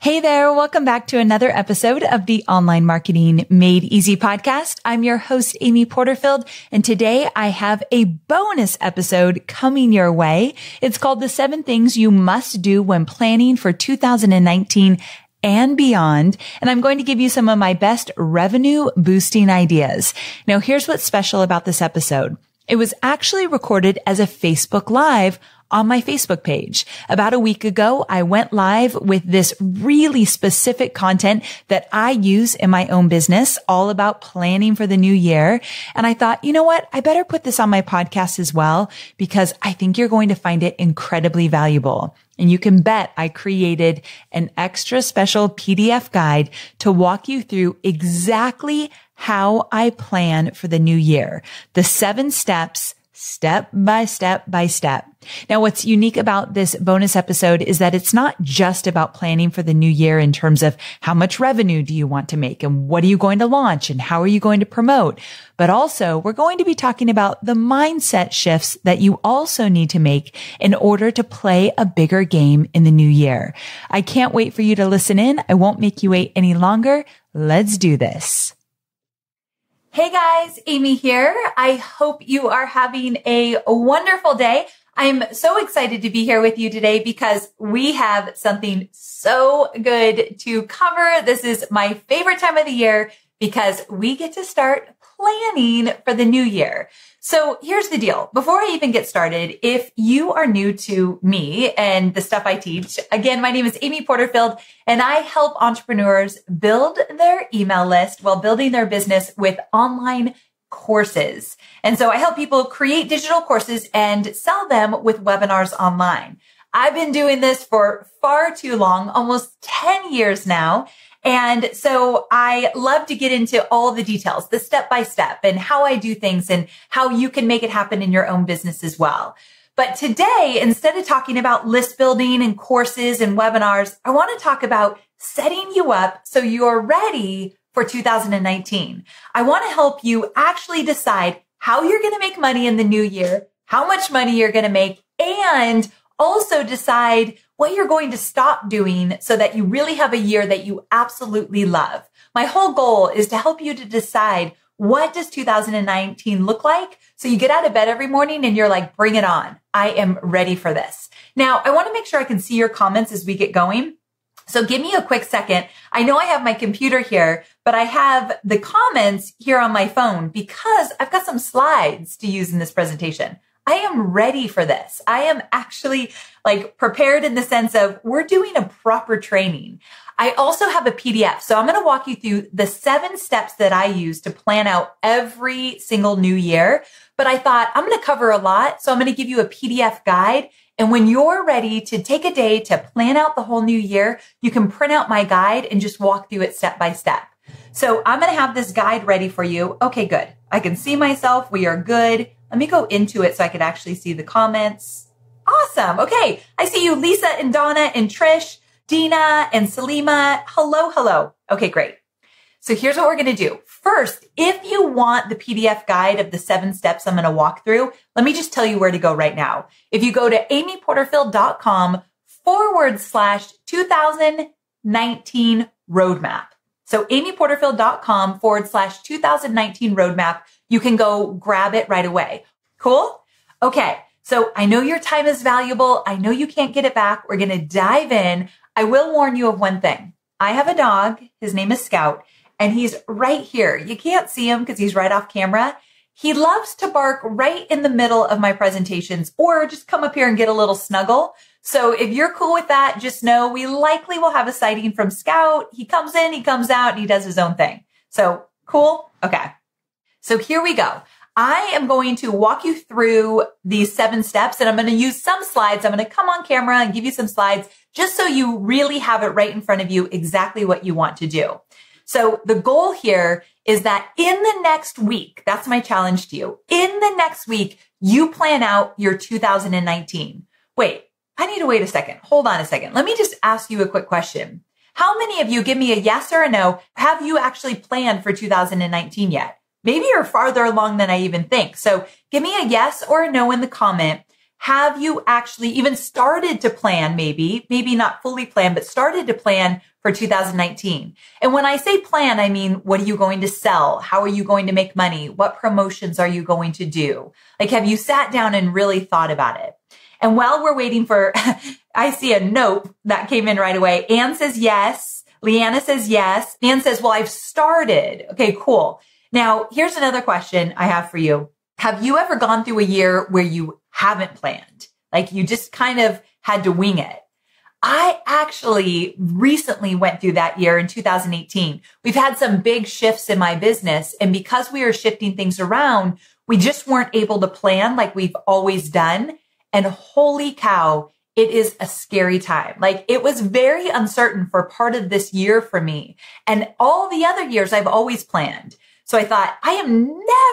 Hey there. Welcome back to another episode of the Online Marketing Made Easy podcast. I'm your host, Amy Porterfield, and today I have a bonus episode coming your way. It's called The 7 Things You Must Do When Planning for 2019 and Beyond. And I'm going to give you some of my best revenue boosting ideas. Now, here's what's special about this episode. It was actually recorded as a Facebook Live on my Facebook page. About a week ago, I went live with this really specific content that I use in my own business, all about planning for the new year. And I thought, you know what? I better put this on my podcast as well, because I think you're going to find it incredibly valuable. And you can bet I created an extra special PDF guide to walk you through exactly how I plan for the new year. The 7 steps, step by step by step. Now, what's unique about this bonus episode is that it's not just about planning for the new year in terms of how much revenue do you want to make and what are you going to launch and how are you going to promote, but also we're going to be talking about the mindset shifts that you also need to make in order to play a bigger game in the new year. I can't wait for you to listen in. I won't make you wait any longer. Let's do this. Hey guys, Amy here. I hope you are having a wonderful day. I'm so excited to be here with you today because we have something so good to cover. This is my favorite time of the year because we get to start planning for the new year. So here's the deal. Before I even get started, if you are new to me and the stuff I teach, again, my name is Amy Porterfield and I help entrepreneurs build their email list while building their business with online courses. And so I help people create digital courses and sell them with webinars online. I've been doing this for far too long, almost 10 years now. And so I love to get into all the details, the step by step and how I do things and how you can make it happen in your own business as well. But today, instead of talking about list building and courses and webinars, I want to talk about setting you up so you're ready for 2019. I want to help you actually decide how you're going to make money in the new year, how much money you're going to make, and also decide what you're going to stop doing so that you really have a year that you absolutely love. My whole goal is to help you to decide what does 2019 look like so you get out of bed every morning and you're like, bring it on. I am ready for this. Now, I want to make sure I can see your comments as we get going. So give me a quick second. I know I have my computer here, but I have the comments here on my phone because I've got some slides to use in this presentation. I am ready for this. I am actually prepared in the sense of we're doing a proper training. I also have a PDF. So I'm going to walk you through the 7 steps that I use to plan out every single new year. But I thought I'm going to cover a lot. So I'm going to give you a PDF guide. And when you're ready to take a day to plan out the whole new year, you can print out my guide and just walk through it step by step. So I'm going to have this guide ready for you. Okay, good. I can see myself. We are good. Let me go into it so I could actually see the comments. Awesome. Okay. I see you, Lisa and Donna and Trish, Dina and Salima. Hello, hello. Okay, great. So here's what we're going to do. First, if you want the PDF guide of the 7 steps I'm going to walk through, let me just tell you where to go right now. If you go to amyporterfield.com/2019 roadmap. So amyporterfield.com/2019 roadmap. You can go grab it right away. Cool? Okay. So I know your time is valuable. I know you can't get it back. We're going to dive in. I will warn you of one thing. I have a dog. His name is Scout, and he's right here. You can't see him because he's right off camera. He loves to bark right in the middle of my presentations or just come up here and get a little snuggle. So if you're cool with that, just know we likely will have a sighting from Scout. He comes in, he comes out, and he does his own thing. So cool? Okay. So here we go. I am going to walk you through these 7 steps and I'm going to use some slides. I'm going to come on camera and give you some slides just so you really have it right in front of you exactly what you want to do. So the goal here is that in the next week, that's my challenge to you. In the next week, you plan out your 2019. Wait, I need to wait a second. Hold on a second. Let me just ask you a quick question. How many of you, give me a yes or a no, have you actually planned for 2019 yet? Maybe you're farther along than I even think. So give me a yes or a no in the comment. Have you actually even started to plan, maybe not fully plan, but started to plan for 2019? And when I say plan, I mean, what are you going to sell? How are you going to make money? What promotions are you going to do? Like, have you sat down and really thought about it? And while we're waiting for, I see a nope that came in right away. Anne says yes. Leanna says yes. Anne says, well, I've started. Okay, cool. Now, here's another question I have for you. Have you ever gone through a year where you haven't planned? Like you just kind of had to wing it. I actually recently went through that year in 2018. We've had some big shifts in my business. And because we are shifting things around, we just weren't able to plan like we've always done. And holy cow, it is a scary time. Like it was very uncertain for part of this year for me. And all the other years I've always planned. So I thought, I am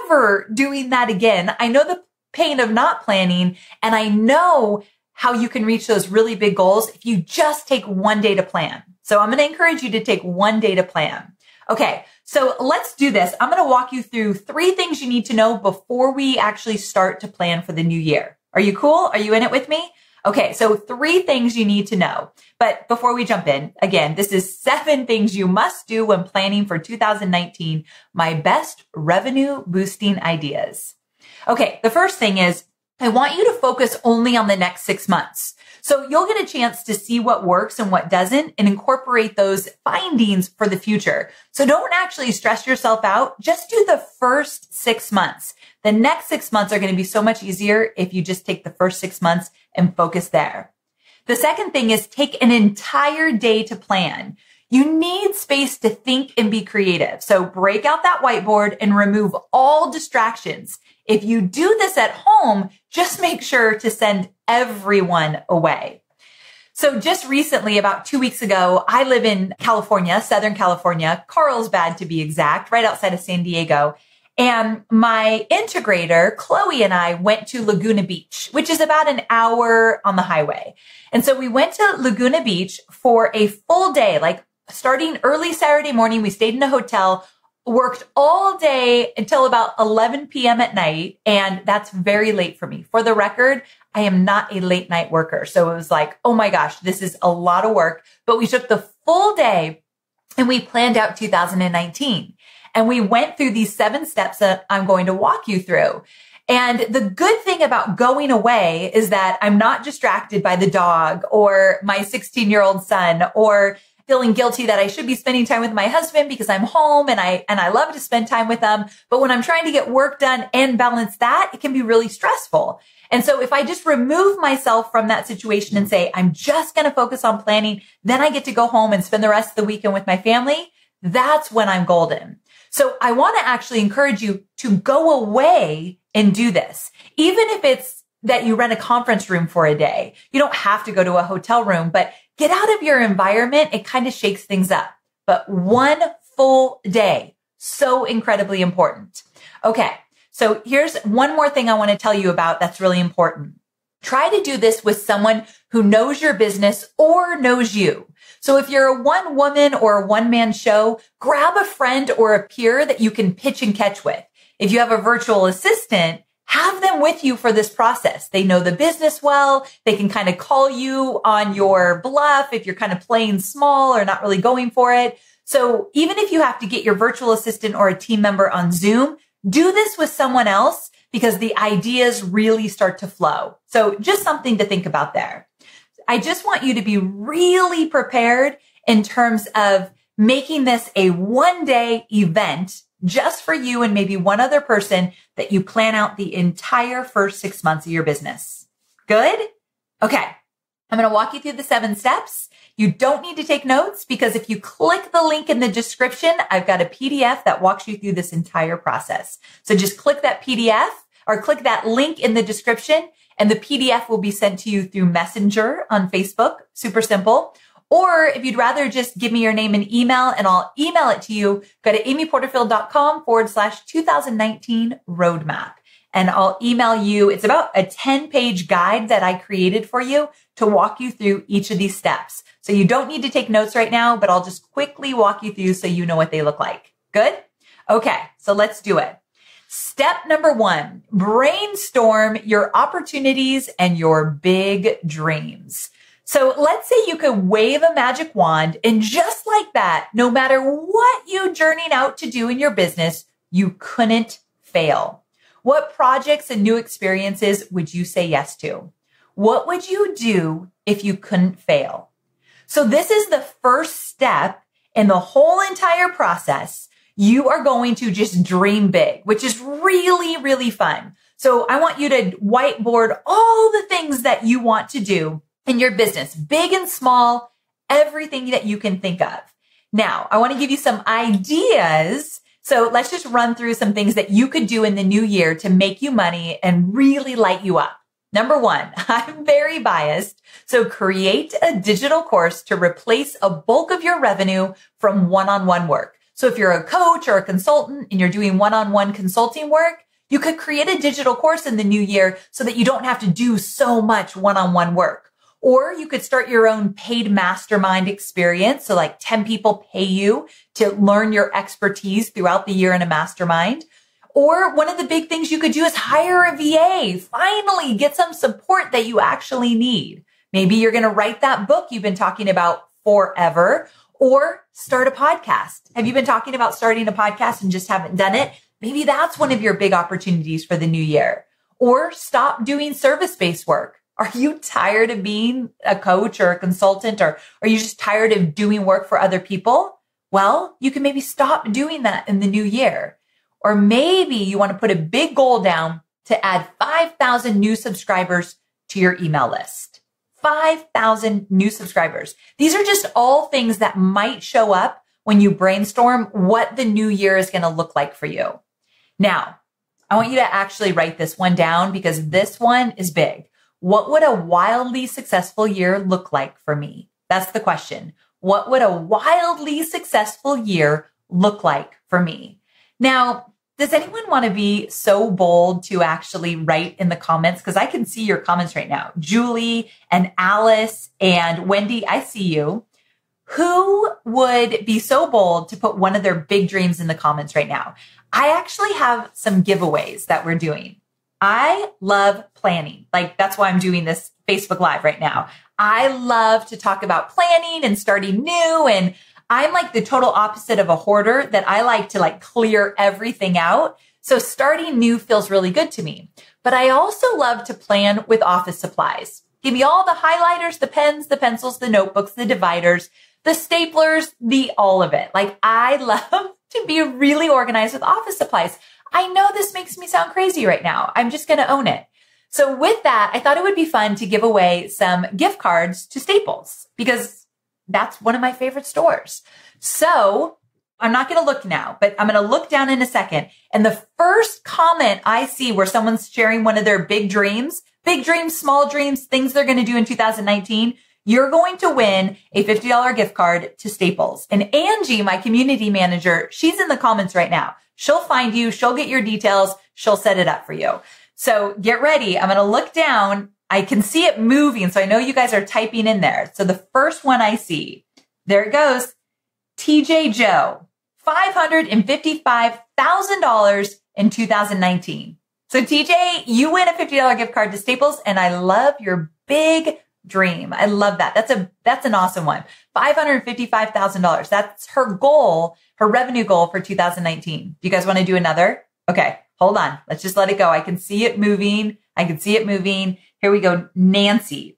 never doing that again. I know the pain of not planning, and I know how you can reach those really big goals if you just take one day to plan. So I'm going to encourage you to take one day to plan. Okay, so let's do this. I'm going to walk you through 3 things you need to know before we actually start to plan for the new year. Are you cool? Are you in it with me? Okay, so 3 things you need to know. But before we jump in, again, this is 7 things you must do when planning for 2019, my best revenue boosting ideas. Okay, the first thing is I want you to focus only on the next 6 months. So you'll get a chance to see what works and what doesn't and incorporate those findings for the future. So don't actually stress yourself out. Just do the first 6 months. The next 6 months are going to be so much easier if you just take the first 6 months and focus there. The second thing is take an entire day to plan. You need space to think and be creative. So break out that whiteboard and remove all distractions. If you do this at home, just make sure to send everyone away. So just recently, about 2 weeks ago, I live in California, Southern California, Carlsbad to be exact, right outside of San Diego. And my integrator, Chloe, and I went to Laguna Beach, which is about an hour on the highway. And so we went to Laguna Beach for a full day, like starting early Saturday morning. We stayed in a hotel, worked all day until about 11 p.m. at night. And that's very late for me. For the record, I am not a late night worker. So it was like, oh my gosh, this is a lot of work. But we took the full day and we planned out 2019. And we went through these 7 steps that I'm going to walk you through. And the good thing about going away is that I'm not distracted by the dog or my 16-year-old son or feeling guilty that I should be spending time with my husband because I'm home and I love to spend time with them. But when I'm trying to get work done and balance that, it can be really stressful. And so if I just remove myself from that situation and say, I'm just going to focus on planning, then I get to go home and spend the rest of the weekend with my family. That's when I'm golden. So I want to actually encourage you to go away and do this. Even if it's that you rent a conference room for a day, you don't have to go to a hotel room, but get out of your environment. It kind of shakes things up. But one full day, so incredibly important. Okay. So here's one more thing I want to tell you about that's really important. Try to do this with someone who knows your business or knows you. So if you're a one woman or a one man show, grab a friend or a peer that you can pitch and catch with. If you have a virtual assistant, have them with you for this process. They know the business well. They can kind of call you on your bluff if you're kind of playing small or not really going for it. So even if you have to get your virtual assistant or a team member on Zoom, do this with someone else because the ideas really start to flow. So just something to think about there. I just want you to be really prepared in terms of making this a one-day event just for you and maybe one other person that you plan out the entire first 6 months of your business. Good? Okay. I'm going to walk you through the 7 steps. You don't need to take notes because if you click the link in the description, I've got a PDF that walks you through this entire process. So just click that PDF or click that link in the description and the PDF will be sent to you through Messenger on Facebook. Super simple. Or if you'd rather just give me your name and email and I'll email it to you, go to amyporterfield.com/2019 roadmap. And I'll email you. It's about a 10-page guide that I created for you to walk you through each of these steps. So you don't need to take notes right now, but I'll just quickly walk you through so you know what they look like. Good? Okay. So let's do it. Step number 1, brainstorm your opportunities and your big dreams. So let's say you could wave a magic wand and just like that, no matter what you journeyed out to do in your business, you couldn't fail. What projects and new experiences would you say yes to? What would you do if you couldn't fail? So this is the first step in the whole entire process. You are going to just dream big, which is really, really fun. So I want you to whiteboard all the things that you want to do in your business, big and small, everything that you can think of. Now, I want to give you some ideas. So let's just run through some things that you could do in the new year to make you money and really light you up. Number 1, I'm very biased. So create a digital course to replace a bulk of your revenue from one-on-one work. So if you're a coach or a consultant and you're doing one-on-one consulting work, you could create a digital course in the new year so that you don't have to do so much one-on-one work. Or you could start your own paid mastermind experience. So like 10 people pay you to learn your expertise throughout the year in a mastermind. Or one of the big things you could do is hire a VA. Finally, get some support that you actually need. Maybe you're going to write that book you've been talking about forever, or start a podcast. Have you been talking about starting a podcast and just haven't done it? Maybe that's one of your big opportunities for the new year. Or stop doing service-based work. Are you tired of being a coach or a consultant, or are you just tired of doing work for other people? Well, you can maybe stop doing that in the new year. Or maybe you want to put a big goal down to add 5,000 new subscribers to your email list. 5,000 new subscribers. These are just all things that might show up when you brainstorm what the new year is going to look like for you. Now, I want you to actually write this one down because this one is big. What would a wildly successful year look like for me? That's the question. What would a wildly successful year look like for me? Now, does anyone want to be so bold to actually write in the comments? Because I can see your comments right now. Julie and Alice and Wendy, I see you. Who would be so bold to put one of their big dreams in the comments right now? I actually have some giveaways that we're doing. I love planning. Like that's why I'm doing this Facebook Live right now. I love to talk about planning and starting new. And I'm like the total opposite of a hoarder that I like to like clear everything out. So starting new feels really good to me. But I also love to plan with office supplies. Give me all the highlighters, the pens, the pencils, the notebooks, the dividers, the staplers, all of it. Like I love to be really organized with office supplies. I know this makes me sound crazy right now. I'm just going to own it. So with that, I thought it would be fun to give away some gift cards to Staples because that's one of my favorite stores. So I'm not going to look now, but I'm going to look down in a second. And the first comment I see where someone's sharing one of their big dreams, small dreams, things they're going to do in 2019, you're going to win a $50 gift card to Staples. And Angie, my community manager, she's in the comments right now. She'll find you. She'll get your details. She'll set it up for you. So get ready. I'm going to look down. I can see it moving. So I know you guys are typing in there. So the first one I see, there it goes. TJ Joe, $555,000 in 2019. So TJ, you win a $50 gift card to Staples. And I love your big dream. I love that. That's an awesome one. $555,000. That's her goal, her revenue goal for 2019. Do you guys want to do another? Okay, hold on. Let's just let it go. I can see it moving. Here we go. Nancy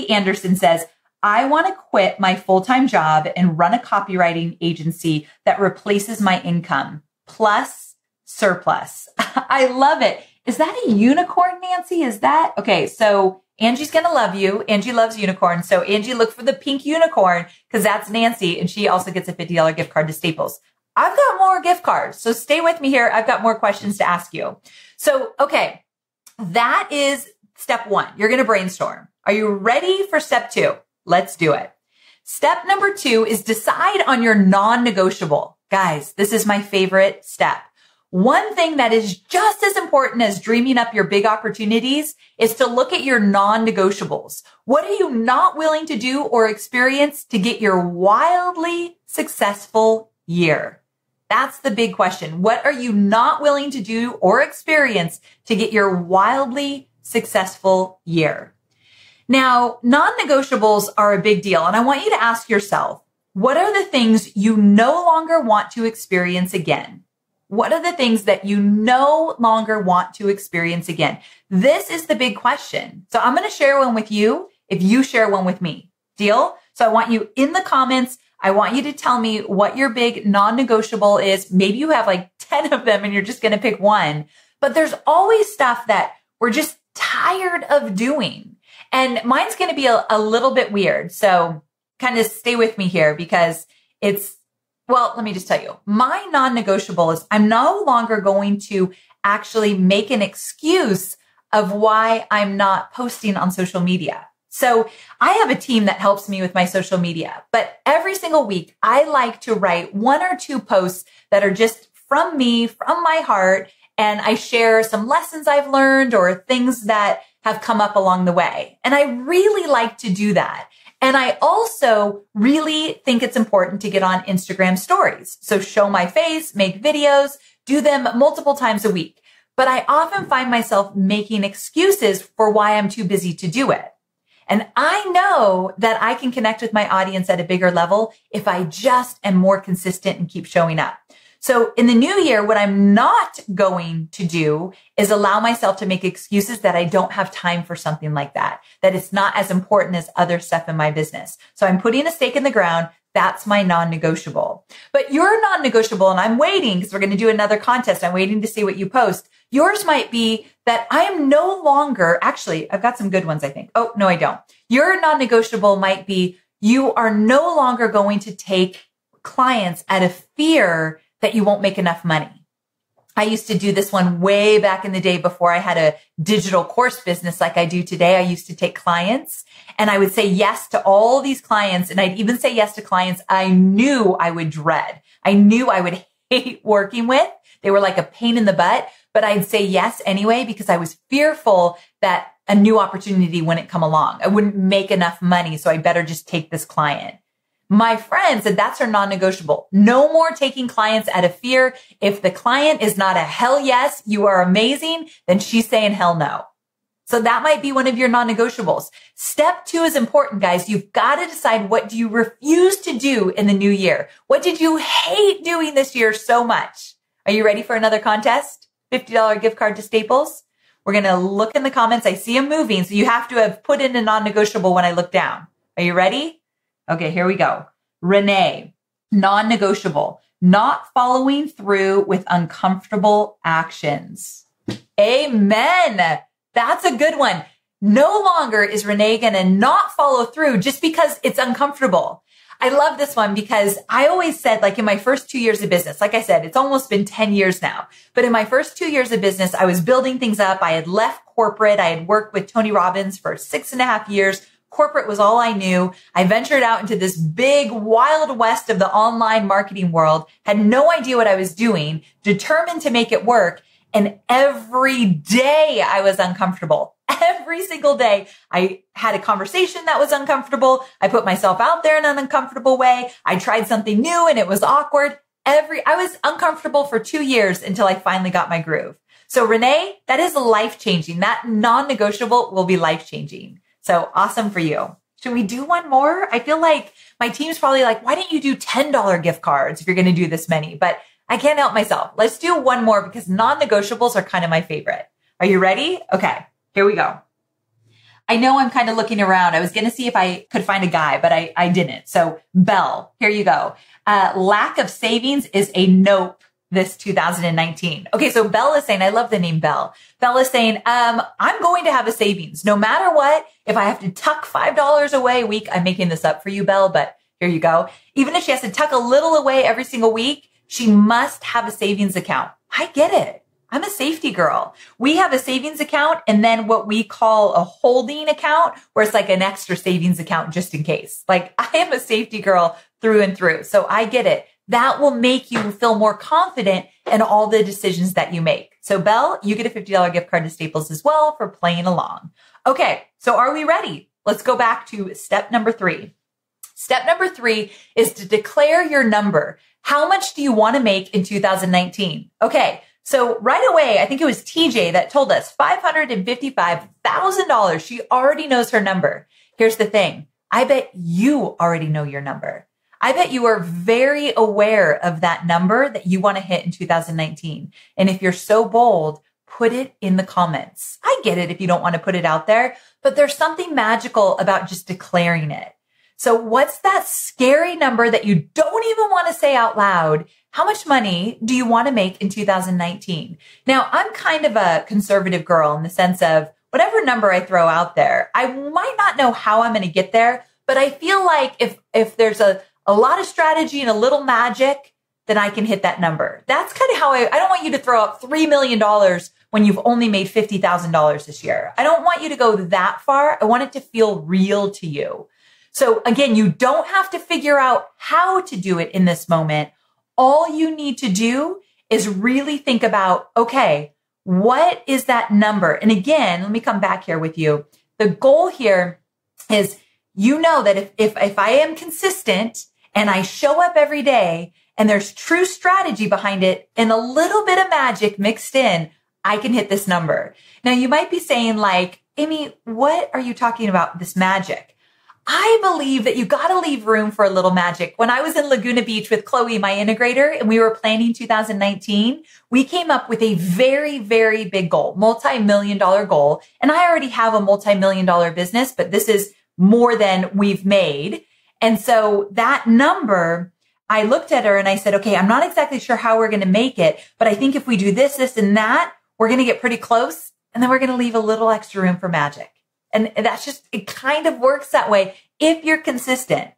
Anderson says, I want to quit my full-time job and run a copywriting agency that replaces my income plus surplus. I love it. Is that a unicorn, Nancy? Is that? Okay, so Angie's going to love you. Angie loves unicorns. So Angie, look for the pink unicorn because that's Nancy. And she also gets a $50 gift card to Staples. I've got more gift cards. So stay with me here. I've got more questions to ask you. So, okay, that is step 1. You're going to brainstorm. Are you ready for step 2? Let's do it. Step number 2 is decide on your non-negotiable. Guys, this is my favorite step. One thing that is just as important as dreaming up your big opportunities is to look at your non-negotiables. What are you not willing to do or experience to get your wildly successful year? That's the big question. What are you not willing to do or experience to get your wildly successful year? Now, non-negotiables are a big deal. And I want you to ask yourself, what are the things you no longer want to experience again? What are the things that you no longer want to experience again? This is the big question. So I'm going to share one with you if you share one with me. Deal? So I want you in the comments. I want you to tell me what your big non-negotiable is. Maybe you have like 10 of them and you're just going to pick one. But there's always stuff that we're just tired of doing. And mine's going to be a little bit weird. So kind of stay with me here because let me just tell you, my non-negotiable is I'm no longer going to actually make an excuse of why I'm not posting on social media. So I have a team that helps me with my social media, but every single week I like to write 1 or 2 posts that are just from me, from my heart. And I share some lessons I've learned or things that have come up along the way. And I really like to do that. And I also really think it's important to get on Instagram stories. So show my face, make videos, do them multiple times a week. But I often find myself making excuses for why I'm too busy to do it. And I know that I can connect with my audience at a bigger level if I just am more consistent and keep showing up. So in the new year, what I'm not going to do is allow myself to make excuses that I don't have time for something like that it's not as important as other stuff in my business. So I'm putting a stake in the ground. That's my non-negotiable. But your non-negotiable, and I'm waiting because we're going to do another contest. I'm waiting to see what you post. Yours might be that I am no longer, actually, I've got some good ones, I think. Oh, no, I don't. Your non-negotiable might be you are no longer going to take clients out of fear that you won't make enough money. I used to do this one way back in the day before I had a digital course business like I do today. I used to take clients and I would say yes to all these clients. And I'd even say yes to clients I knew I would dread. I knew I would hate working with. They were like a pain in the butt, but I'd say yes anyway because I was fearful that a new opportunity wouldn't come along. I wouldn't make enough money. So I better just take this client. My friend said that's her non-negotiable. No more taking clients out of fear. If the client is not a hell yes, you are amazing, then she's saying hell no. So that might be one of your non-negotiables. Step 2 is important, guys. You've got to decide what do you refuse to do in the new year? What did you hate doing this year so much? Are you ready for another contest? $50 gift card to Staples. We're going to look in the comments. I see them moving. So you have to have put in a non-negotiable when I look down. Are you ready? Okay, here we go. Renee, non-negotiable, not following through with uncomfortable actions. Amen. That's a good one. No longer is Renee going to not follow through just because it's uncomfortable. I love this one because I always said, like in my first 2 years of business, like I said, it's almost been 10 years now, but in my first 2 years of business, I was building things up. I had left corporate. I had worked with Tony Robbins for 6.5 years. Corporate was all I knew. I ventured out into this big wild west of the online marketing world, had no idea what I was doing, determined to make it work. And every day I was uncomfortable. Every single day I had a conversation that was uncomfortable. I put myself out there in an uncomfortable way. I tried something new and it was awkward. I was uncomfortable for 2 years until I finally got my groove. So Renee, that is life-changing. That non-negotiable will be life-changing. So awesome for you. Should we do one more? I feel like my team's probably like, why didn't you do $10 gift cards if you're going to do this many? But I can't help myself. Let's do one more because non-negotiables are kind of my favorite. Are you ready? Okay, here we go. I know I'm kind of looking around. I was going to see if I could find a guy, but I didn't. So Belle, here you go. Lack of savings is a nope this 2019. Okay, so Belle is saying, I love the name Belle. Belle is saying, I'm going to have a savings. No matter what, if I have to tuck $5 away a week, I'm making this up for you, Belle, but here you go. Even if she has to tuck a little away every single week, she must have a savings account. I get it. I'm a safety girl. We have a savings account and then what we call a holding account, where it's like an extra savings account just in case. Like I am a safety girl through and through. So I get it. That will make you feel more confident in all the decisions that you make. So Belle, you get a $50 gift card to Staples as well for playing along. Okay, so are we ready? Let's go back to step number 3. Step number 3 is to declare your number. How much do you want to make in 2019? Okay. So right away, I think it was TJ that told us $555,000. She already knows her number. Here's the thing. I bet you already know your number. I bet you are very aware of that number that you want to hit in 2019. And if you're so bold, put it in the comments. I get it if you don't want to put it out there, but there's something magical about just declaring it. So what's that scary number that you don't even want to say out loud? How much money do you want to make in 2019? Now, I'm kind of a conservative girl in the sense of whatever number I throw out there, I might not know how I'm going to get there, but I feel like if there's a lot of strategy and a little magic, then I can hit that number. That's kind of how I don't want you to throw out $3 million when you've only made $50,000 this year. I don't want you to go that far. I want it to feel real to you. So again, you don't have to figure out how to do it in this moment. All you need to do is really think about, okay, what is that number? And again, let me come back here with you. The goal here is, you know that if I am consistent and I show up every day and there's true strategy behind it and a little bit of magic mixed in, I can hit this number. Now you might be saying like, Amy, what are you talking about, this magic? I believe that you got to leave room for a little magic. When I was in Laguna Beach with Chloe, my integrator, and we were planning 2019, we came up with a very, very big goal, multi-million-dollar goal. And I already have a multi-million-dollar business, but this is more than we've made. And so that number, I looked at her and I said, okay, I'm not exactly sure how we're going to make it, but I think if we do this, this, and that, we're going to get pretty close. And then we're going to leave a little extra room for magic. And that's just, it kind of works that way if you're consistent.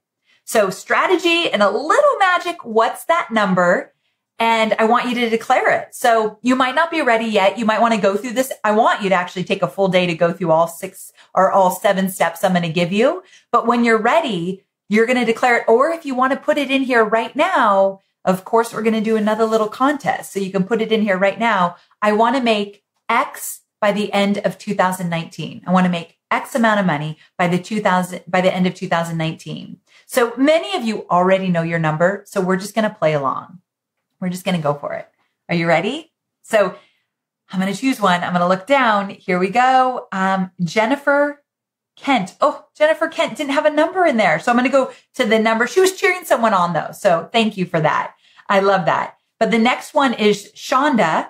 So strategy and a little magic. What's that number? And I want you to declare it. So you might not be ready yet. You might want to go through this. I want you to actually take a full day to go through all 6 or all 7 steps I'm going to give you. But when you're ready, you're going to declare it. Or if you want to put it in here right now, of course, we're going to do another little contest. So you can put it in here right now. I want to make X by the end of 2019. I want to make X amount of money by the end of 2019. So many of you already know your number. So we're just going to play along. We're just going to go for it. Are you ready? So I'm going to choose one. I'm going to look down. Here we go. Jennifer Kent. Oh, Jennifer Kent didn't have a number in there. So I'm going to go to the number. She was cheering someone on though. So thank you for that. I love that. But the next one is Shonda,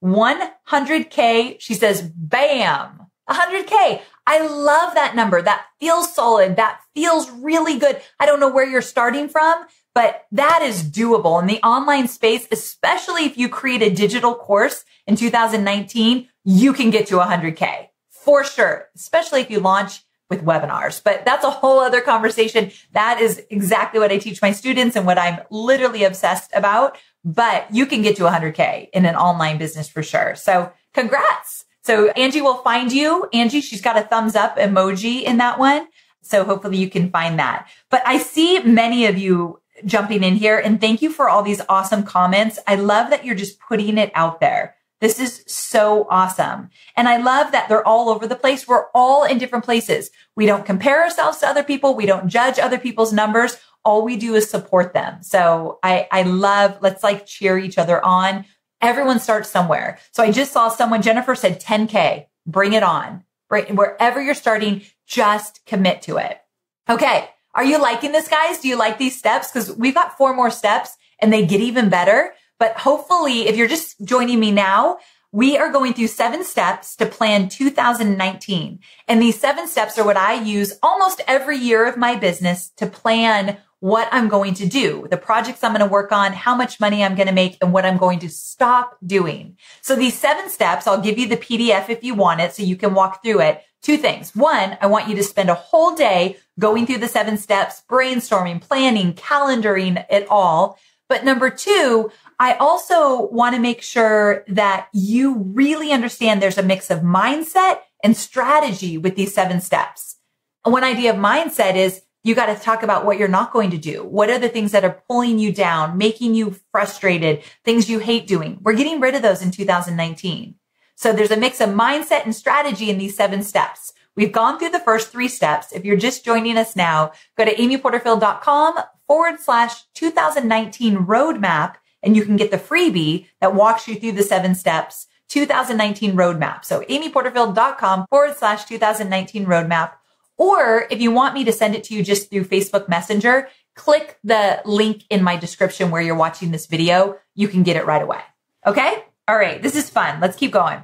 100K. She says, bam, 100K. I love that number. That feels solid. That feels really good. I don't know where you're starting from, but that is doable in the online space, especially if you create a digital course in 2019, you can get to 100K for sure, especially if you launch with webinars. But that's a whole other conversation. That is exactly what I teach my students and what I'm literally obsessed about. But you can get to 100K in an online business for sure. So congrats. So Angie will find you. Angie, she's got a thumbs up emoji in that one. So hopefully you can find that. But I see many of you jumping in here, and thank you for all these awesome comments. I love that you're just putting it out there. This is so awesome. And I love that they're all over the place. We're all in different places. We don't compare ourselves to other people. We don't judge other people's numbers. All we do is support them. So I love, let's like cheer each other on. Everyone starts somewhere. So I just saw someone, Jennifer said 10K, bring it on. Wherever you're starting, just commit to it. Okay. Are you liking this, guys? Do you like these steps? Because we've got 4 more steps and they get even better. But hopefully, if you're just joining me now, we are going through 7 steps to plan 2019. And these 7 steps are what I use almost every year of my business to plan what I'm going to do, the projects I'm going to work on, how much money I'm going to make, and what I'm going to stop doing. So these 7 steps, I'll give you the PDF if you want it so you can walk through it. 2 things. 1, I want you to spend a whole day going through the 7 steps, brainstorming, planning, calendaring it all. But number 2, I also want to make sure that you really understand there's a mix of mindset and strategy with these 7 steps. One idea of mindset is you got to talk about what you're not going to do. What are the things that are pulling you down, making you frustrated, things you hate doing? We're getting rid of those in 2019. So there's a mix of mindset and strategy in these 7 steps. We've gone through the first 3 steps. If you're just joining us now, go to amyporterfield.com amyporterfield.com/2019 roadmap, and you can get the freebie that walks you through the 7 steps 2019 roadmap. So amyporterfield.com/2019 roadmap. Or if you want me to send it to you just through Facebook Messenger, click the link in my description where you're watching this video. You can get it right away. Okay? All right. This is fun. Let's keep going.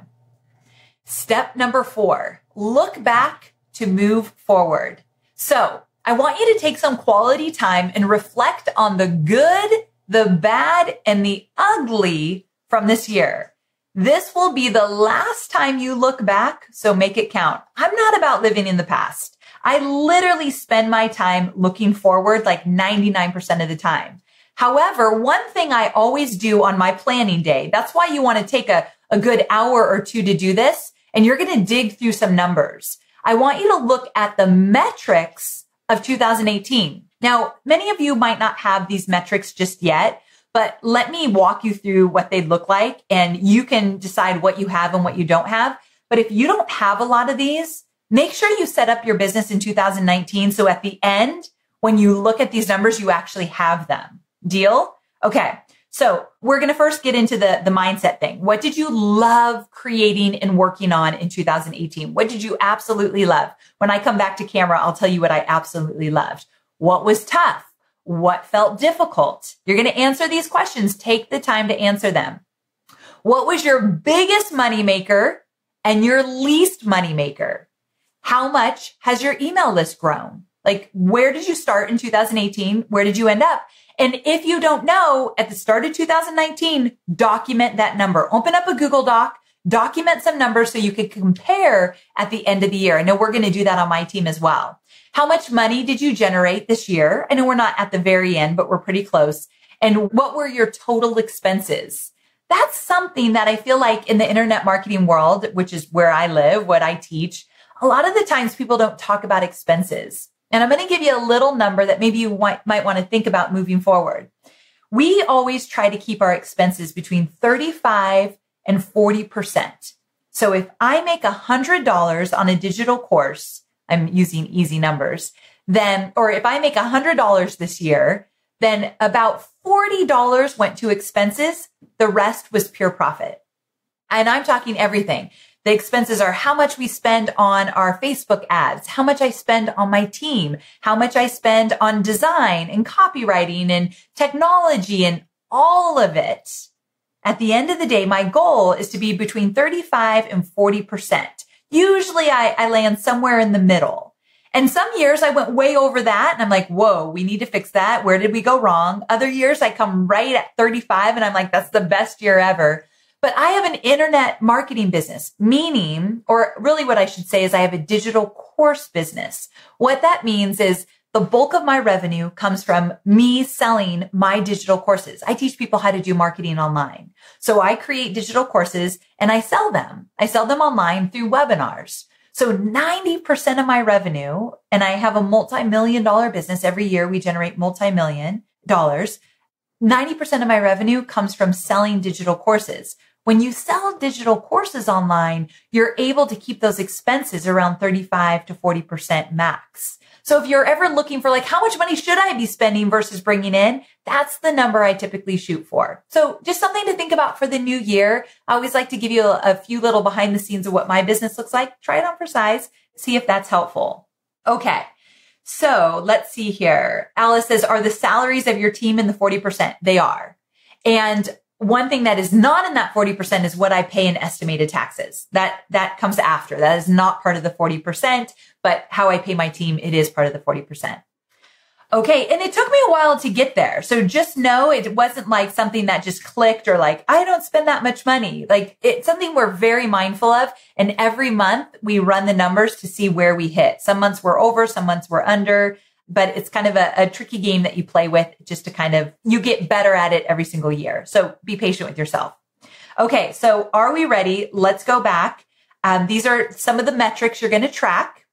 Step number 4, look back to move forward. So I want you to take some quality time and reflect on the good, the bad, and the ugly from this year. This will be the last time you look back, so make it count. I'm not about living in the past. I literally spend my time looking forward like 99% of the time. However, one thing I always do on my planning day, that's why you want to take a good hour or 2 to do this, and you're going to dig through some numbers. I want you to look at the metrics of 2018. Now, many of you might not have these metrics just yet, but let me walk you through what they look like, and you can decide what you have and what you don't have. But if you don't have a lot of these, make sure you set up your business in 2019. So at the end, when you look at these numbers, you actually have them. Deal? Okay. So we're going to first get into the mindset thing. What did you love creating and working on in 2018? What did you absolutely love? When I come back to camera, I'll tell you what I absolutely loved. What was tough? What felt difficult? You're going to answer these questions. Take the time to answer them. What was your biggest moneymaker and your least moneymaker? How much has your email list grown? Like, where did you start in 2018? Where did you end up? And if you don't know, at the start of 2019, document that number. Open up a Google Doc, document some numbers so you can compare at the end of the year. I know we're going to do that on my team as well. How much money did you generate this year? I know we're not at the very end, but we're pretty close. And what were your total expenses? That's something that I feel like in the internet marketing world, which is where I live, what I teach, a lot of the times people don't talk about expenses. And I'm going to give you a little number that maybe you might want to think about moving forward. We always try to keep our expenses between 35 and 40%. So if I make $100 on a digital course, I'm using easy numbers, or if I make $100 this year, then about $40 went to expenses. The rest was pure profit. And I'm talking everything. The expenses are how much we spend on our Facebook ads, how much I spend on my team, how much I spend on design and copywriting and technology and all of it. At the end of the day, my goal is to be between 35 and 40%. Usually I land somewhere in the middle. And some years I went way over that and I'm like, whoa, we need to fix that. Where did we go wrong? Other years I come right at 35 and I'm like, that's the best year ever. But I have an internet marketing business, meaning, or really what I should say is I have a digital course business. What that means is the bulk of my revenue comes from me selling my digital courses. I teach people how to do marketing online. So I create digital courses and I sell them. I sell them online through webinars. So 90% of my revenue, and I have a multi-million-dollar business. Every year we generate multi-million dollars. 90% of my revenue comes from selling digital courses. When you sell digital courses online, you're able to keep those expenses around 35 to 40% max. So if you're ever looking for like, how much money should I be spending versus bringing in? That's the number I typically shoot for. So just something to think about for the new year. I always like to give you a few little behind the scenes of what my business looks like. Try it on for size. See if that's helpful. Okay. So let's see here. Alice says, are the salaries of your team in the 40%? They are. And one thing that is not in that 40% is what I pay in estimated taxes. That comes after. That is not part of the 40%, but how I pay my team, it is part of the 40%. Okay. And it took me a while to get there. So just know it wasn't like something that just clicked or like, I don't spend that much money. Like it's something we're very mindful of. And every month we run the numbers to see where we hit. Some months we're over, some months we're under. But it's kind of a tricky game that you play with just to kind of, you get better at it every single year. So be patient with yourself. Okay. So are we ready? Let's go back. These are some of the metrics you're going to track.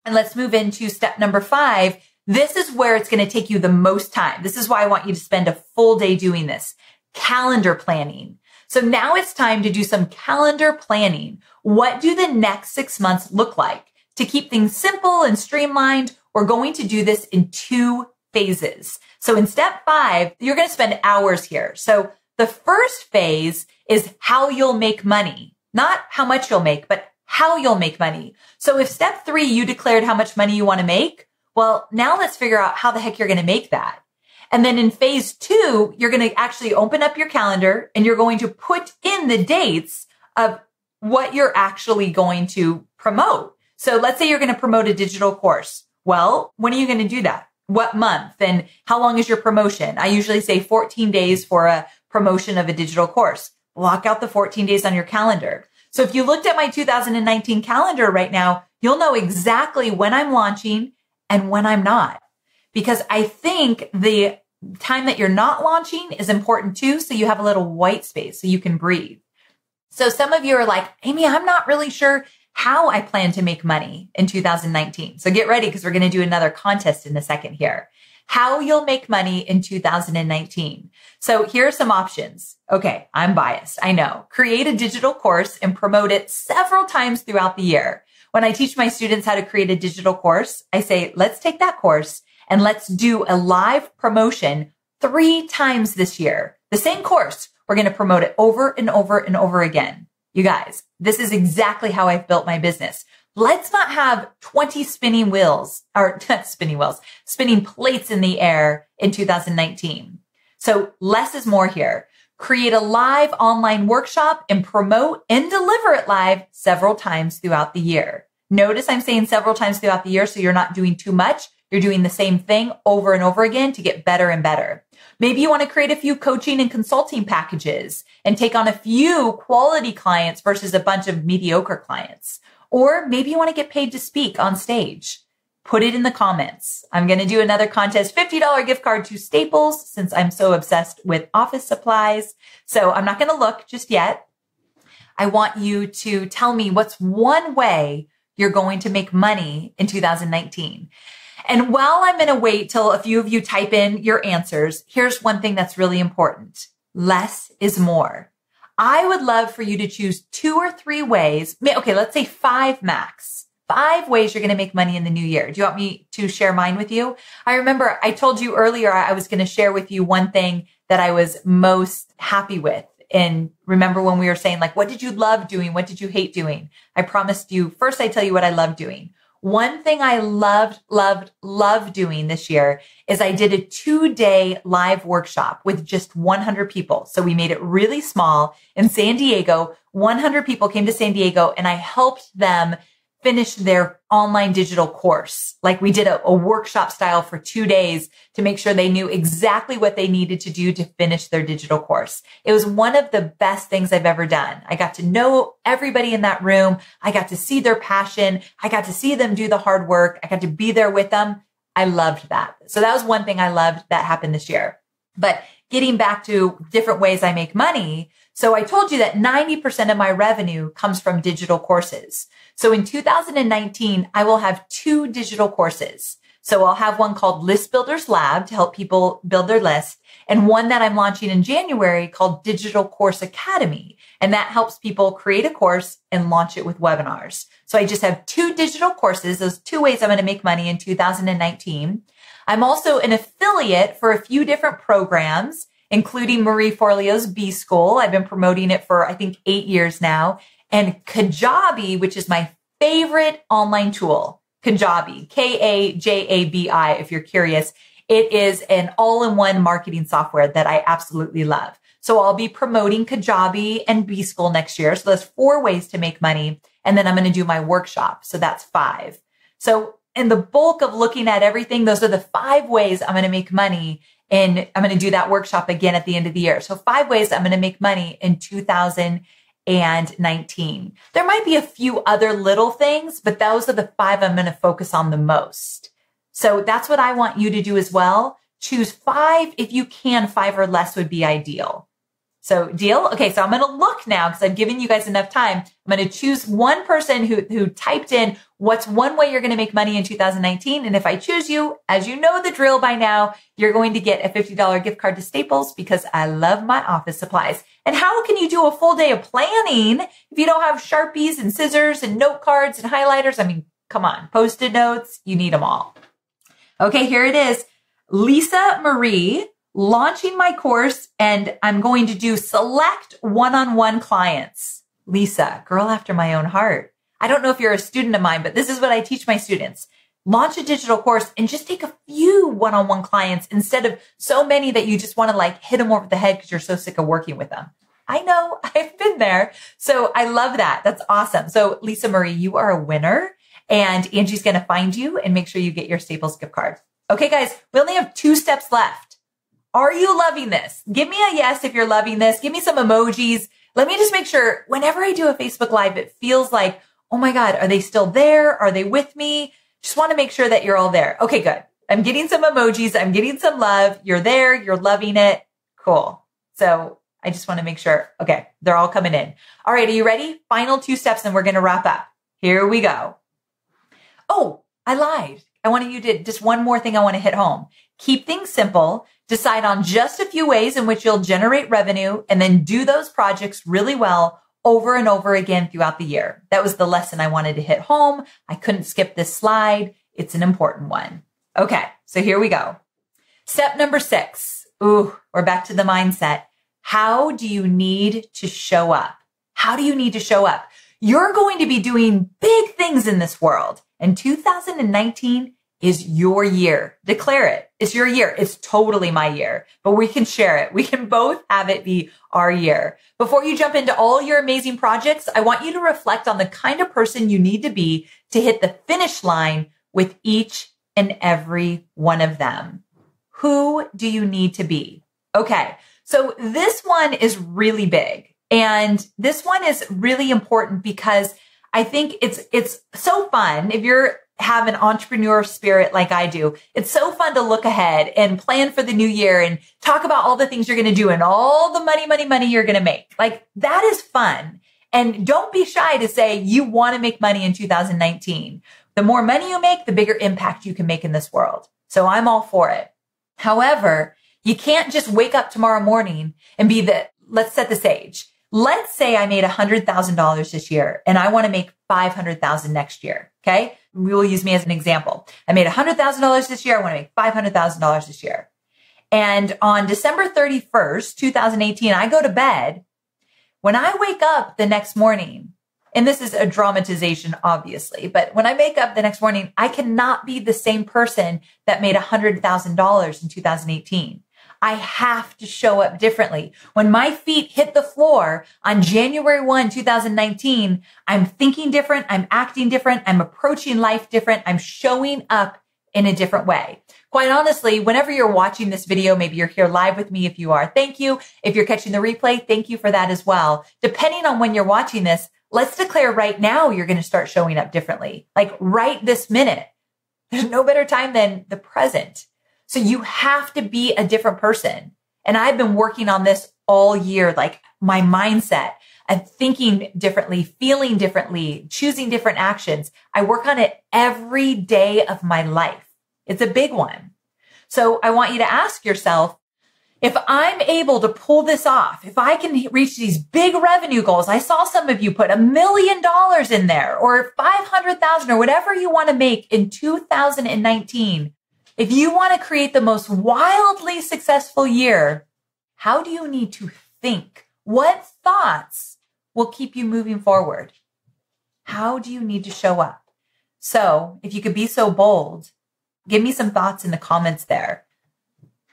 And let's move into step number 5. This is where it's going to take you the most time. This is why I want you to spend a full day doing this. Calendar planning. So now it's time to do some calendar planning. What do the next 6 months look like? To keep things simple and streamlined, we're going to do this in 2 phases. So in step 5, you're going to spend hours here. So the first phase is how you'll make money, not how much you'll make, but how you'll make money. So if step 3, you declared how much money you want to make, well, now let's figure out how the heck you're going to make that. And then in phase 2, you're going to actually open up your calendar and you're going to put in the dates of what you're actually going to promote. So let's say you're going to promote a digital course. Well, when are you going to do that? What month? And how long is your promotion? I usually say 14 days for a promotion of a digital course. Block out the 14 days on your calendar. So if you looked at my 2019 calendar right now, you'll know exactly when I'm launching and when I'm not. Because I think the time that you're not launching is important too. So you have a little white space so you can breathe. So some of you are like, Amy, I'm not really sure how I plan to make money in 2019. So get ready because we're going to do another contest in a second here. How you'll make money in 2019. So here are some options. Okay, I'm biased. I know. Create a digital course and promote it several times throughout the year. When I teach my students how to create a digital course, I say, let's take that course and let's do a live promotion 3 times this year. The same course. We're going to promote it over and over and over again. You guys, this is exactly how I've built my business. Let's not have 20 spinning plates in the air in 2019. So less is more here. Create a live online workshop and promote and deliver it live several times throughout the year. Notice I'm saying several times throughout the year, so you're not doing too much. You're doing the same thing over and over again to get better and better. Maybe you want to create a few coaching and consulting packages and take on a few quality clients versus a bunch of mediocre clients. Or maybe you want to get paid to speak on stage. Put it in the comments. I'm going to do another contest, $50 gift card to Staples since I'm so obsessed with office supplies. So I'm not going to look just yet. I want you to tell me what's one way you're going to make money in 2019. And while I'm going to wait till a few of you type in your answers, here's one thing that's really important. Less is more. I would love for you to choose 2 or 3 ways. Okay, let's say 5 max. 5 ways you're going to make money in the new year. Do you want me to share mine with you? I remember I told you earlier I was going to share with you one thing that I was most happy with. And remember when we were saying like, what did you love doing? What did you hate doing? I promised you, first I tell you what I love doing. One thing I loved doing this year is I did a 2-day live workshop with just 100 people. So we made it really small in San Diego. 100 people came to San Diego and I helped them finish their online digital course. Like we did a workshop style for 2 days to make sure they knew exactly what they needed to do to finish their digital course. It was one of the best things I've ever done. I got to know everybody in that room. I got to see their passion. I got to see them do the hard work. I got to be there with them. I loved that. So that was one thing I loved that happened this year. But getting back to different ways I make money. So I told you that 90% of my revenue comes from digital courses. So in 2019, I will have 2 digital courses. So I'll have one called List Builders Lab to help people build their list, and one that I'm launching in January called Digital Course Academy. And that helps people create a course and launch it with webinars. So I just have 2 digital courses, those 2 ways I'm going to make money in 2019. I'm also an affiliate for a few different programs, including Marie Forleo's B School. I've been promoting it for, I think, 8 years now. And Kajabi, which is my favorite online tool. Kajabi, Kajabi, if you're curious. It is an all-in-one marketing software that I absolutely love. So I'll be promoting Kajabi and B School next year. So that's 4 ways to make money. And then I'm going to do my workshop. So that's 5. So in the bulk of looking at everything, those are the 5 ways I'm going to make money. And I'm going to do that workshop again at the end of the year. So 5 ways I'm going to make money in 2019. There might be a few other little things, but those are the 5 I'm going to focus on the most. So that's what I want you to do as well. Choose 5. If you can, 5 or less would be ideal. So deal? Okay, so I'm going to look now because I've given you guys enough time. I'm going to choose one person who typed in what's one way you're going to make money in 2019. And if I choose you, as you know the drill by now, you're going to get a $50 gift card to Staples because I love my office supplies. And how can you do a full day of planning if you don't have Sharpies and scissors and note cards and highlighters? I mean, come on, Post-it notes, you need them all. Okay, here it is. Lisa Marie, launching my course, and I'm going to do select one-on-one clients. Lisa, girl after my own heart. I don't know if you're a student of mine, but this is what I teach my students. Launch a digital course and just take a few one-on-one clients instead of so many that you just want to like hit them over the head because you're so sick of working with them. I know, I've been there. So I love that. That's awesome. So Lisa Marie, you are a winner, and Angie's going to find you and make sure you get your Staples gift card. Okay, guys, we only have 2 steps left. Are you loving this? Give me a yes if you're loving this. Give me some emojis. Let me just make sure whenever I do a Facebook Live, it feels like, oh my God, are they still there? Are they with me? Just want to make sure that you're all there. Okay, good. I'm getting some emojis. I'm getting some love. You're there. You're loving it. Cool. So I just want to make sure. Okay, they're all coming in. All right, are you ready? Final 2 steps and we're going to wrap up. Here we go. Oh, I lied. I wanted you to, just one more thing I want to hit home. Keep things simple. Decide on just a few ways in which you'll generate revenue, and then do those projects really well over and over again throughout the year. That was the lesson I wanted to hit home. I couldn't skip this slide. It's an important one. Okay, so here we go. Step number 6. Ooh, we're back to the mindset. How do you need to show up? How do you need to show up? You're going to be doing big things in this world, and 2019 is your year. Declare it. It's your year. It's totally my year, but we can share it. We can both have it be our year. Before you jump into all your amazing projects, I want you to reflect on the kind of person you need to be to hit the finish line with each and every one of them. Who do you need to be? Okay. So this one is really big, and this one is really important because I think it's so fun. If you're have an entrepreneur spirit like I do, it's so fun to look ahead and plan for the new year and talk about all the things you're going to do and all the money you're going to make. Like, that is fun. And don't be shy to say you want to make money in 2019. The more money you make, the bigger impact you can make in this world. So I'm all for it. However, you can't just wake up tomorrow morning and be let's set the stage. Let's say I made $100,000 this year and I want to make $500,000 next year. Okay. We will use me as an example. I made $100,000 this year. I want to make $500,000 this year. And on December 31st, 2018, I go to bed. When I wake up the next morning, and this is a dramatization, obviously, but when I wake up the next morning, I cannot be the same person that made $100,000 in 2018. I have to show up differently. When my feet hit the floor on January 1, 2019, I'm thinking different. I'm acting different. I'm approaching life different. I'm showing up in a different way. Quite honestly, whenever you're watching this video, maybe you're here live with me. If you are, thank you. If you're catching the replay, thank you for that as well. Depending on when you're watching this, let's declare right now you're going to start showing up differently. Like right this minute. There's no better time than the present. So you have to be a different person. And I've been working on this all year, like my mindset and thinking differently, feeling differently, choosing different actions. I work on it every day of my life. It's a big one. So I want you to ask yourself, if I'm able to pull this off, if I can reach these big revenue goals, I saw some of you put $1 million in there or 500,000 or whatever you want to make in 2019. If you want to create the most wildly successful year, how do you need to think? What thoughts will keep you moving forward? How do you need to show up? So if you could be so bold, give me some thoughts in the comments there.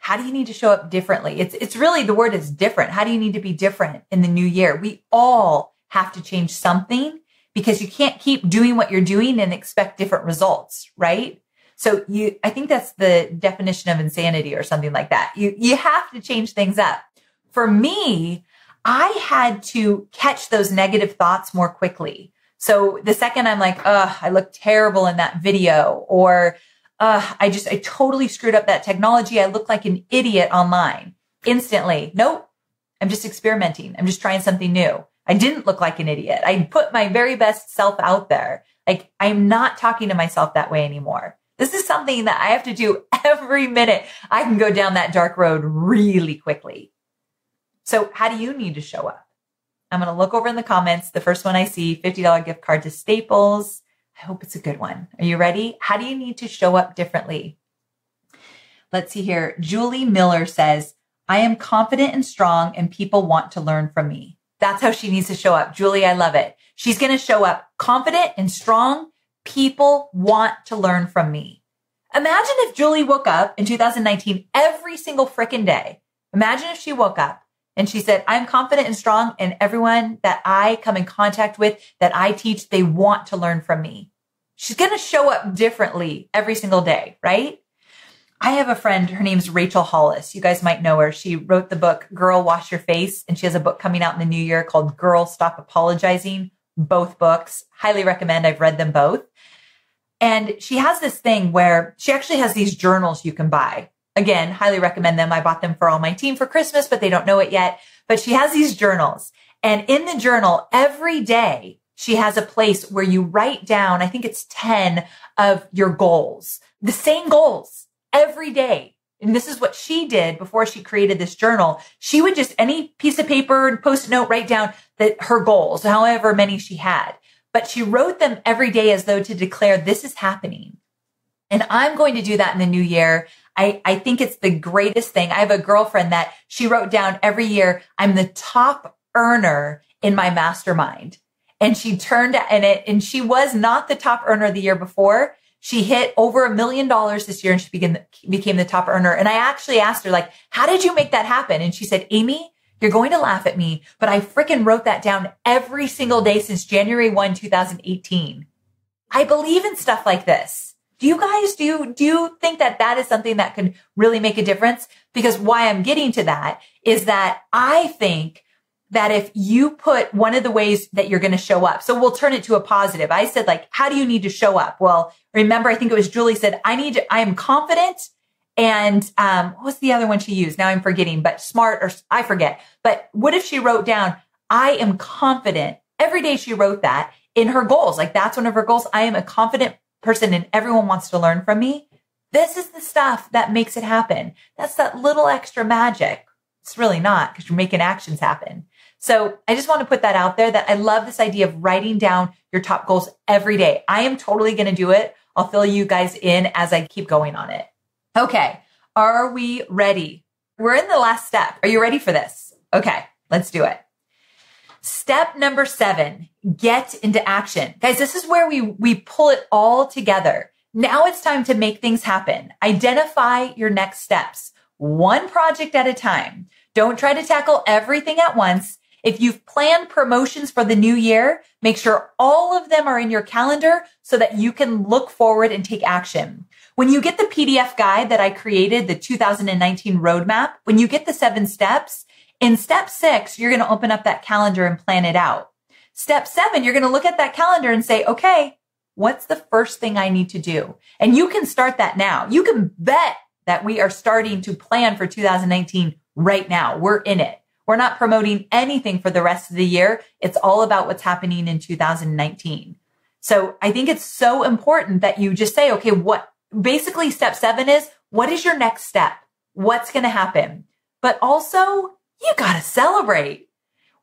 How do you need to show up differently? It's really, the word is different. How do you need to be different in the new year? We all have to change something because you can't keep doing what you're doing and expect different results, right? So I think that's the definition of insanity or something like that. You have to change things up. For me, I had to catch those negative thoughts more quickly. So the second I'm like, I look terrible in that video, or I totally screwed up that technology. I look like an idiot online. Instantly, nope, I'm just experimenting. I'm just trying something new. I didn't look like an idiot. I put my very best self out there. Like, I'm not talking to myself that way anymore. This is something that I have to do every minute. I can go down that dark road really quickly. So how do you need to show up? I'm going to look over in the comments. The first one I see, $50 gift card to Staples. I hope it's a good one. Are you ready? How do you need to show up differently? let's see here. Julie Miller says, I am confident and strong and people want to learn from me. That's how she needs to show up. Julie, I love it. She's going to show up confident and strong. People want to learn from me. Imagine if Julie woke up in 2019 every single frickin' day. Imagine if she woke up and she said, I'm confident and strong, and everyone that I come in contact with, that I teach, they want to learn from me. She's going to show up differently every single day, right? I have a friend, her name's Rachel Hollis. You guys might know her. She wrote the book, Girl, Wash Your Face. And she has a book coming out in the new year called Girl, Stop Apologizing. Both books. Highly recommend. I've read them both. And she has this thing where she actually has these journals you can buy. Again, highly recommend them. I bought them for all my team for Christmas, but they don't know it yet. But she has these journals. And in the journal, every day, she has a place where you write down, I think it's 10 of your goals, the same goals every day. And this is what she did before she created this journal. She would just, any piece of paper and post-it note, write down that her goals, however many she had. But she wrote them every day as though to declare this is happening. And I'm going to do that in the new year. I think it's the greatest thing. I have a girlfriend that she wrote down every year, I'm the top earner in my mastermind. And she turned in it, and she was not the top earner the year before. She hit over $1 million this year, and she became the top earner. And I actually asked her, like, how did you make that happen? And she said, Amy, you're going to laugh at me, but I freaking wrote that down every single day since January 1, 2018. I believe in stuff like this. Do you guys, do you think that that is something that could really make a difference? Because why I'm getting to that is that I think that if you put one of the ways that you're going to show up, so we'll turn it to a positive. I said, like, how do you need to show up? Well, remember, I think it was Julie said, I am confident. And, what was the other one she used? Now I'm forgetting, but smart, or I forget. But what if she wrote down, I am confident. Every day she wrote that in her goals. Like, that's one of her goals. I am a confident person and everyone wants to learn from me. This is the stuff that makes it happen. That's that little extra magic. It's really not, because you're making actions happen. So I just want to put that out there, that I love this idea of writing down your top goals every day. I am totally going to do it. I'll fill you guys in as I keep going on it. Okay. Are we ready? We're in the last step. Are you ready for this? Okay, let's do it. Step number 7, get into action. Guys, this is where we pull it all together. Now it's time to make things happen. Identify your next steps, one project at a time. Don't try to tackle everything at once. If you've planned promotions for the new year, make sure all of them are in your calendar so that you can look forward and take action. When you get the PDF guide that I created, the 2019 roadmap, when you get the 7 steps, in step 6, you're going to open up that calendar and plan it out. Step 7, you're going to look at that calendar and say, okay, what's the first thing I need to do? And you can start that now. You can bet that we are starting to plan for 2019 right now. We're in it. We're not promoting anything for the rest of the year. It's all about what's happening in 2019. So I think it's so important that you just say, okay, basically step 7 is, what is your next step? What's going to happen? But also, you got to celebrate.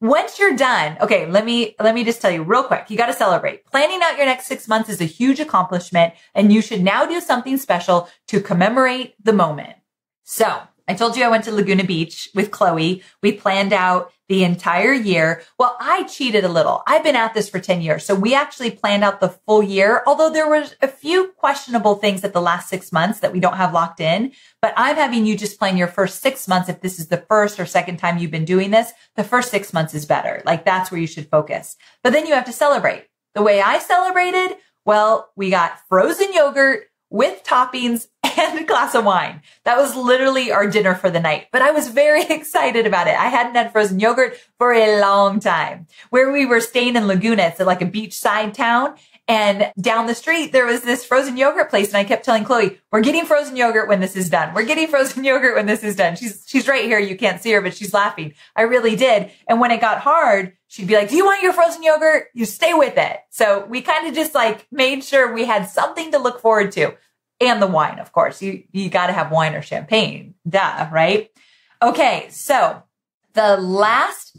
Once you're done, okay, let me just tell you real quick. You got to celebrate. Planning out your next 6 months is a huge accomplishment, and you should now do something special to commemorate the moment. So I told you I went to Laguna Beach with Chloe. We planned out the entire year. Well, I cheated a little. I've been at this for 10 years. So we actually planned out the full year, although there was a few questionable things at the last 6 months that we don't have locked in. But I'm having you just plan your first 6 months. If this is the first or second time you've been doing this, the first 6 months is better. Like, that's where you should focus. But then you have to celebrate. The way I celebrated, well, we got frozen yogurt with toppings and a glass of wine. That was literally our dinner for the night, but I was very excited about it. I hadn't had frozen yogurt for a long time. Where we were staying in Laguna, it's like a beachside town, and down the street, there was this frozen yogurt place. And I kept telling Chloe, we're getting frozen yogurt when this is done. We're getting frozen yogurt when this is done. She's right here. You can't see her, but she's laughing. I really did. And when it got hard, she'd be like, do you want your frozen yogurt? You stay with it. So we kind of just like made sure we had something to look forward to. And the wine, of course. You got to have wine or champagne. Duh, right? Okay, so the last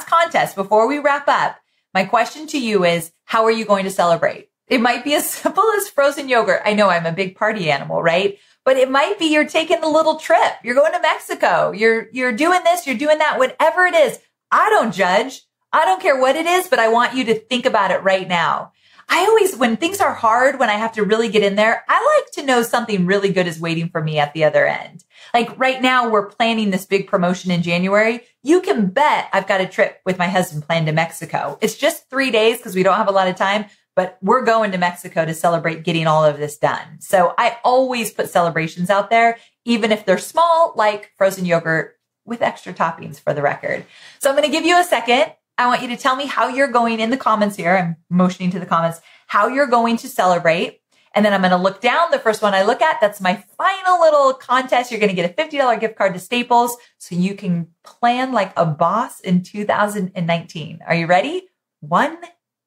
contest before we wrap up, my question to you is, how are you going to celebrate? It might be as simple as frozen yogurt. I know I'm a big party animal, right? but it might be you're taking a little trip. You're going to Mexico. You're doing this, you're doing that, whatever it is. I don't judge. I don't care what it is, but I want you to think about it right now. I always, when things are hard, when I have to really get in there, I like to know something really good is waiting for me at the other end. Like right now, we're planning this big promotion in January. You can bet I've got a trip with my husband planned to Mexico. It's just 3 days because we don't have a lot of time, but we're going to Mexico to celebrate getting all of this done. So I always put celebrations out there, even if they're small, like frozen yogurt with extra toppings for the record. So I'm going to give you a second. I want you to tell me how you're going in the comments here. I'm motioning to the comments, how you're going to celebrate. And then I'm going to look down. The first one I look at, that's my final little contest. You're going to get a $50 gift card to Staples so you can plan like a boss in 2019. Are you ready? 1,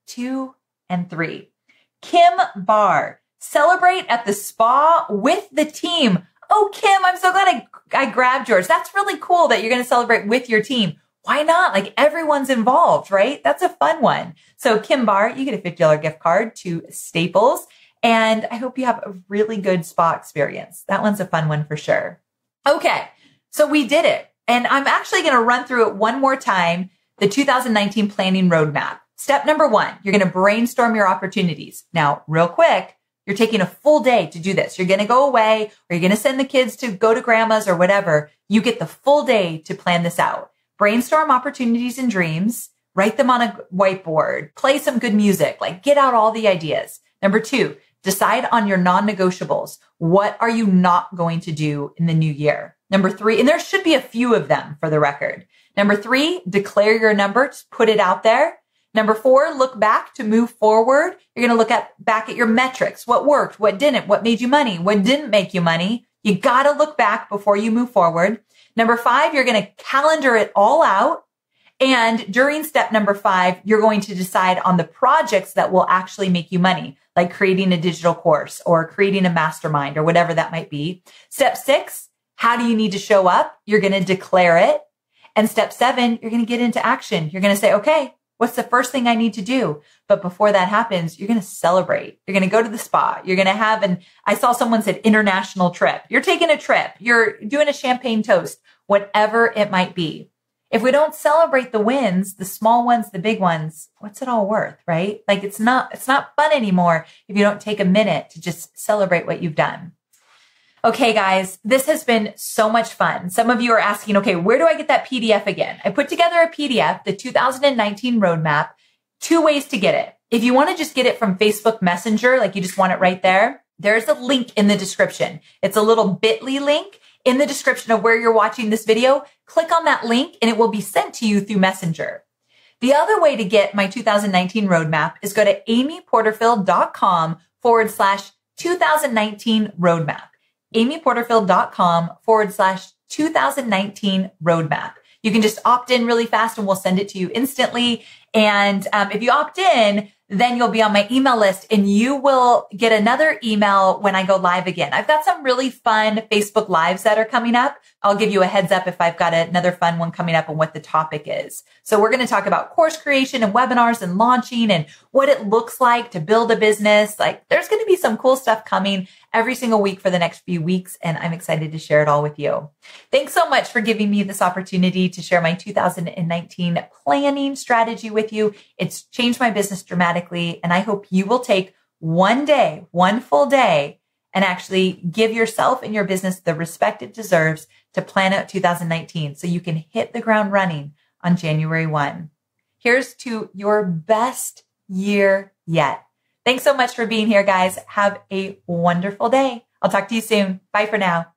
2, and 3. Kim Barr, celebrate at the spa with the team. Oh, Kim, I'm so glad I grabbed yours. That's really cool that you're going to celebrate with your team. Why not? Like everyone's involved, right? That's a fun one. So Kim Barr, you get a $50 gift card to Staples. And I hope you have a really good spa experience. That one's a fun one for sure. Okay. So we did it. And I'm actually going to run through it one more time. The 2019 planning roadmap. Step number 1, you're going to brainstorm your opportunities. Now, real quick, you're taking a full day to do this. You're going to go away or you're going to send the kids to go to grandma's or whatever. You get the full day to plan this out. Brainstorm opportunities and dreams, write them on a whiteboard, play some good music, like get out all the ideas. Number 2, decide on your non-negotiables. What are you not going to do in the new year? Number 3, and there should be a few of them for the record. Number 3, declare your number, just put it out there. Number 4, look back to move forward. You're going to look back at your metrics. What worked? What didn't? What made you money? What didn't make you money? You got to look back before you move forward. Number 5, you're going to calendar it all out. And during step number 5, you're going to decide on the projects that will actually make you money, like creating a digital course or creating a mastermind or whatever that might be. Step 6, how do you need to show up? You're going to declare it. And step 7, you're going to get into action. You're going to say, okay, what's the first thing I need to do? But before that happens, you're going to celebrate. You're going to go to the spa. You're going to have I saw someone said international trip. You're taking a trip. You're doing a champagne toast, whatever it might be. If we don't celebrate the wins, the small ones, the big ones, what's it all worth, right? Like it's not fun anymore if you don't take a minute to just celebrate what you've done. Okay, guys, this has been so much fun. Some of you are asking, okay, where do I get that PDF again? I put together a PDF, the 2019 roadmap, 2 ways to get it. If you want to just get it from Facebook Messenger, like you just want it right there, there's a link in the description. It's a little bit.ly link in the description of where you're watching this video. Click on that link and it will be sent to you through Messenger. The other way to get my 2019 roadmap is go to amyporterfield.com/2019 roadmap. amyporterfield.com/2019 roadmap. You can just opt in really fast and we'll send it to you instantly. And if you opt in, then you'll be on my email list and you will get another email when I go live again. I've got some really fun Facebook Lives that are coming up. I'll give you a heads up if I've got another fun one coming up and what the topic is. So we're going to talk about course creation and webinars and launching and what it looks like to build a business. Like there's going to be some cool stuff coming every single week for the next few weeks. And I'm excited to share it all with you. Thanks so much for giving me this opportunity to share my 2019 planning strategy with you. It's changed my business dramatically. And I hope you will take one day, one full day, and actually give yourself and your business the respect it deserves to plan out 2019 so you can hit the ground running on January 1. Here's to your best year yet. Thanks so much for being here, guys. Have a wonderful day. I'll talk to you soon. Bye for now.